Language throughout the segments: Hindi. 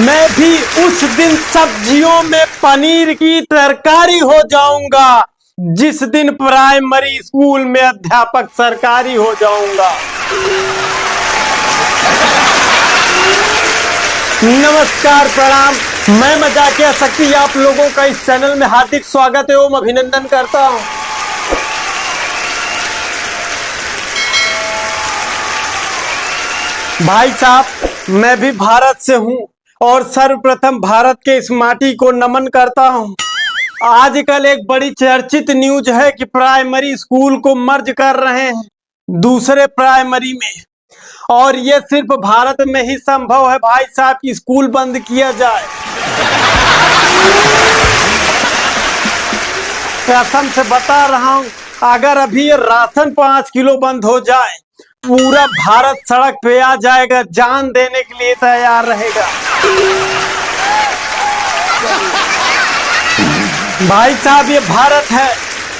मैं भी उस दिन सब्जियों में पनीर की तरकारी हो जाऊंगा जिस दिन प्राइमरी स्कूल में अध्यापक सरकारी हो जाऊंगा। नमस्कार, प्रणाम। मैं मजाकिया शक्ति आप लोगों का इस चैनल में हार्दिक स्वागत एवं अभिनंदन करता हूं। भाई साहब, मैं भी भारत से हूं और सर्वप्रथम भारत के इस माटी को नमन करता हूं। आजकल एक बड़ी चर्चित न्यूज है कि प्राइमरी स्कूल को मर्ज कर रहे हैं दूसरे प्राइमरी में, और ये सिर्फ भारत में ही संभव है भाई साहब कि स्कूल बंद किया जाए। कसम से बता रहा हूं, अगर अभी ये राशन 5 किलो बंद हो जाए, पूरा भारत सड़क पे आ जाएगा, जान देने के लिए तैयार रहेगा। भाई साहब, ये भारत है,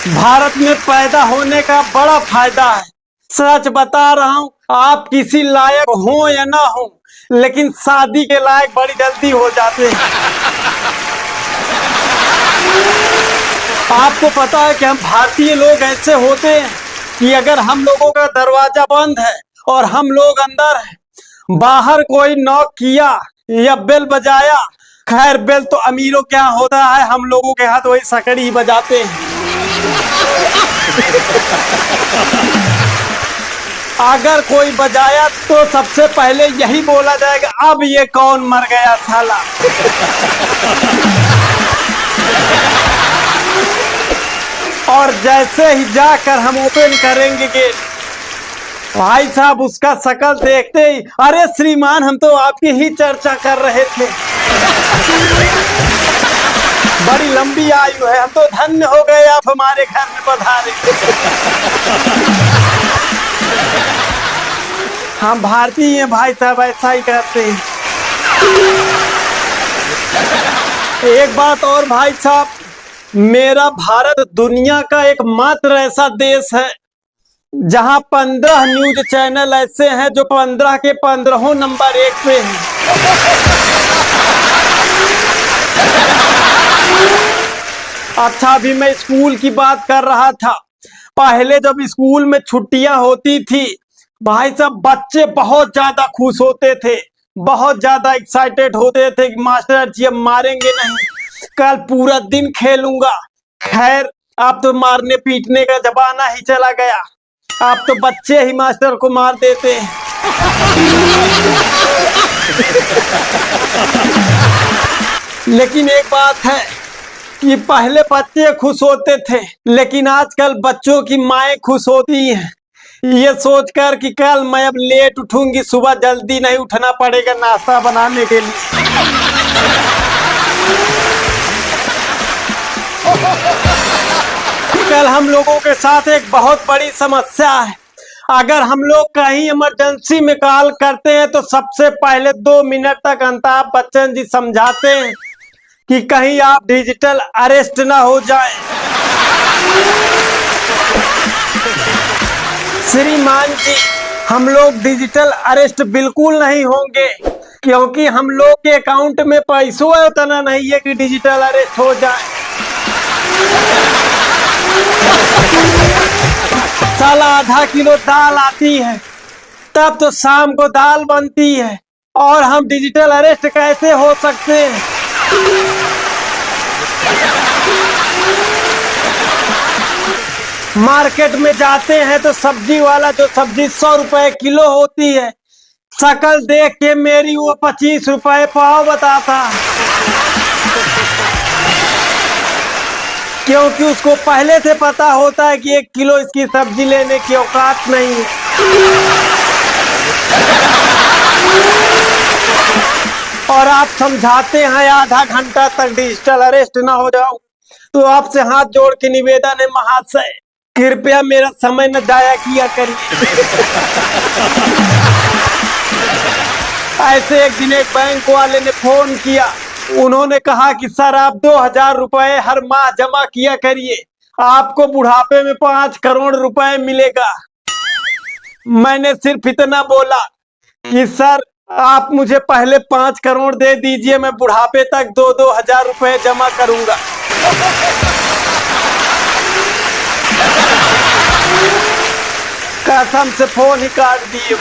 भारत में पैदा होने का बड़ा फायदा है। सच बता रहा हूं, आप किसी लायक हो या ना हो, लेकिन शादी के लायक बड़ी जल्दी हो जाते हैं। आपको पता है कि हम भारतीय लोग ऐसे होते हैं कि अगर हम लोगों का दरवाजा बंद है और हम लोग अंदर हैं, बाहर कोई नॉक किया या बेल बजाया, खैर बेल तो अमीरों के यहाँ होता है, हम लोगों के हाथ वही सकड़ी ही बजाते हैं। अगर कोई बजाया तो सबसे पहले यही बोला जाएगा, अब ये कौन मर गया साला। और जैसे ही जाकर हम ओपन करेंगे गेट, भाई साहब उसका शकल देखते ही, अरे श्रीमान, हम तो आपकी ही चर्चा कर रहे थे। बड़ी लंबी आयु है, हम तो धन्य हो गए आप हमारे घर में पधारे। हम भारतीय हैं भाई साहब, ऐसा ही करते हैं। एक बात और भाई साहब, मेरा भारत दुनिया का एकमात्र ऐसा देश है जहां 15 न्यूज चैनल ऐसे हैं जो 15 के 15 नंबर 1 पे हैं। अच्छा, अभी मैं स्कूल की बात कर रहा था। पहले जब स्कूल में छुट्टियां होती थी, भाई साहब बच्चे बहुत ज्यादा खुश होते थे, बहुत ज्यादा एक्साइटेड होते थे कि मास्टर जी अब मारेंगे नहीं, कल पूरा दिन खेलूंगा। खैर, अब तो मारने पीटने का जमाना ही चला गया, अब तो बच्चे ही मास्टर को मार देते हैं। लेकिन एक बात है कि पहले बच्चे खुश होते थे, लेकिन आजकल बच्चों की माएं खुश होती हैं, ये सोचकर कि कल मैं अब लेट उठूंगी, सुबह जल्दी नहीं उठना पड़ेगा नाश्ता बनाने के लिए। कल हम लोगों के साथ एक बहुत बड़ी समस्या है। अगर हम लोग कहीं इमरजेंसी में कॉल करते हैं तो सबसे पहले 2 मिनट तक अमिताभ बच्चन जी समझाते हैं कि कहीं आप डिजिटल अरेस्ट ना हो जाए। श्रीमान जी, हम लोग डिजिटल अरेस्ट बिल्कुल नहीं होंगे, क्योंकि हम लोग के अकाउंट में पैसों उतना नहीं है कि डिजिटल अरेस्ट हो जाए। साला आधा किलो दाल आती है, तब तो शाम को दाल बनती है, और हम डिजिटल अरेस्ट कैसे हो सकते हैं। मार्केट में जाते हैं तो सब्जी वाला जो सब्जी 100 रुपए किलो होती है, शकल देख के मेरी वो 25 रुपए पाव बताता, क्योंकि उसको पहले से पता होता है कि 1 किलो इसकी सब्जी लेने की औकात नहीं है। और आप समझाते हैं आधा घंटा तक डिजिटल अरेस्ट ना हो जाओ, तो आपसे हाथ जोड़ के निवेदन है महाशय, कृपया मेरा समय न जाया किया करिए। ऐसे एक दिन एक बैंक वाले ने फोन किया, उन्होंने कहा कि सर आप 2000 रुपए हर माह जमा किया करिए, आपको बुढ़ापे में 5 करोड़ रुपए मिलेगा। मैंने सिर्फ इतना बोला कि सर आप मुझे पहले 5 करोड़ दे दीजिए, मैं बुढ़ापे तक 2-2 हजार रुपए जमा करूंगा। कसम से फोन ही काट दिए।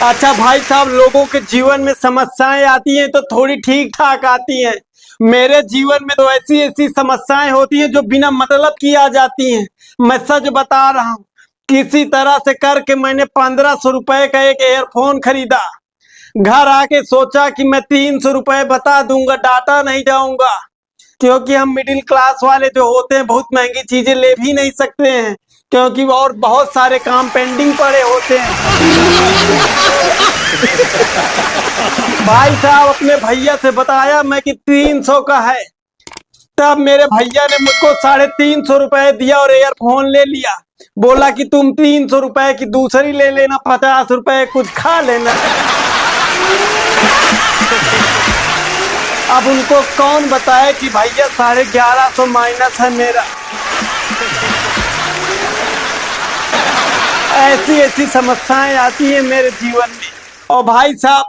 अच्छा भाई साहब, लोगों के जीवन में समस्याएं आती हैं तो थोड़ी ठीक ठाक आती हैं। मेरे जीवन में तो ऐसी ऐसी समस्याएं होती हैं जो बिना मतलब की आ जाती हैं। मैं सच बता रहा हूँ, किसी तरह से करके मैंने 1500 रुपए का एक एयरफोन खरीदा। घर आके सोचा कि मैं 300 रुपए बता दूंगा, डाटा नहीं जाऊंगा, क्योंकि हम मिडिल क्लास वाले जो होते हैं बहुत महंगी चीजें ले भी नहीं सकते हैं, क्योंकि और बहुत सारे काम पेंडिंग पड़े होते हैं। भाई साहब, अपने भैया से बताया मैं कि 300 का है, तब मेरे भैया ने मुझको 350 रुपए दिया और एयरफोन ले लिया। बोला कि तुम 300 रुपए की दूसरी ले लेना, 50 रुपए कुछ खा लेना। अब उनको कौन बताए कि भैया 1150 माइनस है मेरा। ऐसी ऐसी समस्याएं आती हैं मेरे जीवन में। और भाई साहब,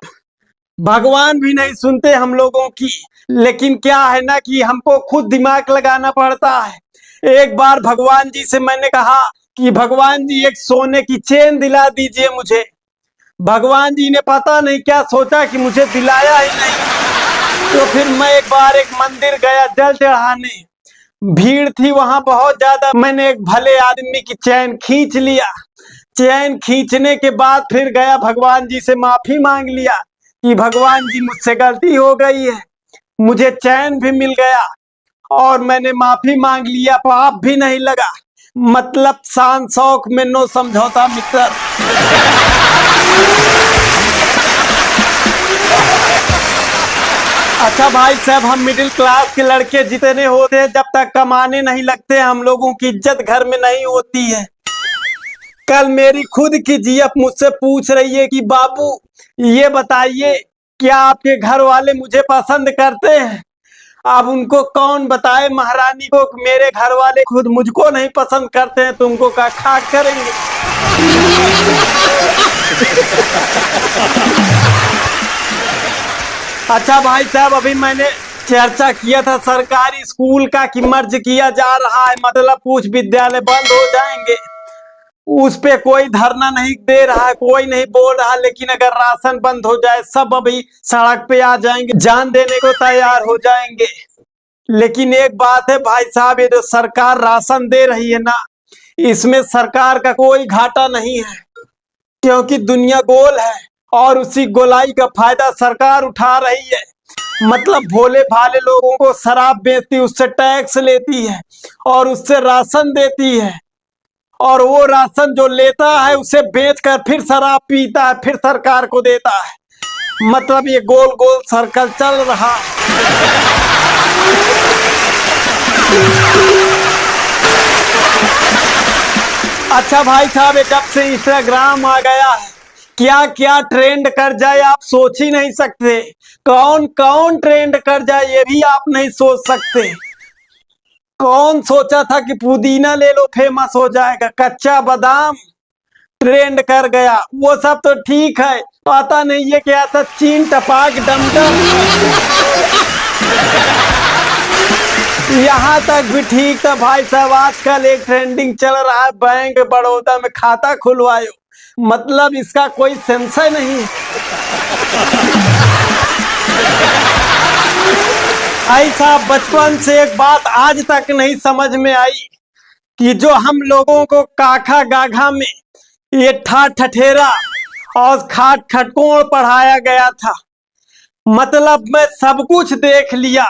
भगवान भी नहीं सुनते हम लोगों की, लेकिन क्या है ना कि हमको खुद दिमाग लगाना पड़ता है। एक बार भगवान जी से मैंने कहा कि भगवान जी एक सोने की चेन दिला दीजिए मुझे। भगवान जी ने पता नहीं क्या सोचा कि मुझे दिलाया ही नहीं। तो फिर मैं एक बार एक मंदिर गया जल चढ़ाने, भीड़ थी वहां बहुत ज्यादा। मैंने एक भले आदमी की चैन खींच लिया। चैन खींचने के बाद फिर गया भगवान जी से माफी मांग लिया कि भगवान जी मुझसे गलती हो गई है। मुझे चैन भी मिल गया और मैंने माफी मांग लिया, पाप भी नहीं लगा। मतलब शान शौक में नो समझौता मित्र। अच्छा भाई साहब, हम मिडिल क्लास के लड़के जितने होते हैं, जब तक कमाने नहीं लगते हम लोगों की इज्जत घर में नहीं होती है। कल मेरी खुद की जीएफ मुझसे पूछ रही है कि बाबू ये बताइए, क्या आपके घर वाले मुझे पसंद करते हैं? अब उनको कौन बताए महारानी को कि मेरे घर वाले खुद मुझको नहीं पसंद करते हैं, तुमको का खाक करेंगे। अच्छा भाई साहब, अभी मैंने चर्चा किया था सरकारी स्कूल का कि मर्ज किया जा रहा है, मतलब कुछ विद्यालय बंद हो जाएंगे। उस पे कोई धरना नहीं दे रहा है, कोई नहीं बोल रहा, लेकिन अगर राशन बंद हो जाए सब अभी सड़क पे आ जाएंगे, जान देने को तैयार हो जाएंगे। लेकिन एक बात है भाई साहब, ये जो सरकार राशन दे रही है ना, इसमें सरकार का कोई घाटा नहीं है, क्योंकि दुनिया गोल है और उसी गोलाई का फायदा सरकार उठा रही है। मतलब भोले भाले लोगों को शराब बेचती, उससे टैक्स लेती है और उससे राशन देती है, और वो राशन जो लेता है उसे बेचकर फिर शराब पीता है, फिर सरकार को देता है। मतलब ये गोल गोल सर्कल चल रहा है। अच्छा भाई साहब, जब से इंस्टाग्राम आ गया है, क्या क्या ट्रेंड कर जाए आप सोच ही नहीं सकते। कौन कौन ट्रेंड कर जाए ये भी आप नहीं सोच सकते। कौन सोचा था कि पुदीना ले लो फेमस हो जाएगा, कच्चा बादाम ट्रेंड कर गया। वो सब तो ठीक है, पता नहीं ये क्या था, चीन टपाक डमडम। यहाँ तक भी ठीक था भाई साहब। आजकल एक ट्रेंडिंग चल रहा है, बैंक बड़ौदा में खाता खुलवायो। मतलब इसका कोई सेंस नहीं है। ऐसा बचपन से एक बात आज तक नहीं समझ में आई कि जो हम लोगों को काखा गाघा में ये ठाठ ठठेरा और खाट खटकोण पढ़ाया गया था। मतलब मैं सब कुछ देख लिया,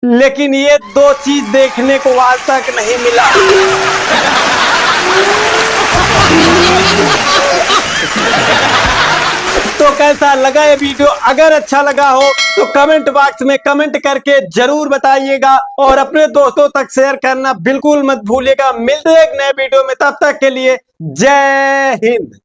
लेकिन ये दो चीज देखने को आज तक नहीं मिला। तो कैसा लगा ये वीडियो? अगर अच्छा लगा हो तो कमेंट बॉक्स में कमेंट करके जरूर बताइएगा और अपने दोस्तों तक शेयर करना बिल्कुल मत भूलिएगा। मिलते हैं एक नए वीडियो में, तब तक के लिए जय हिंद।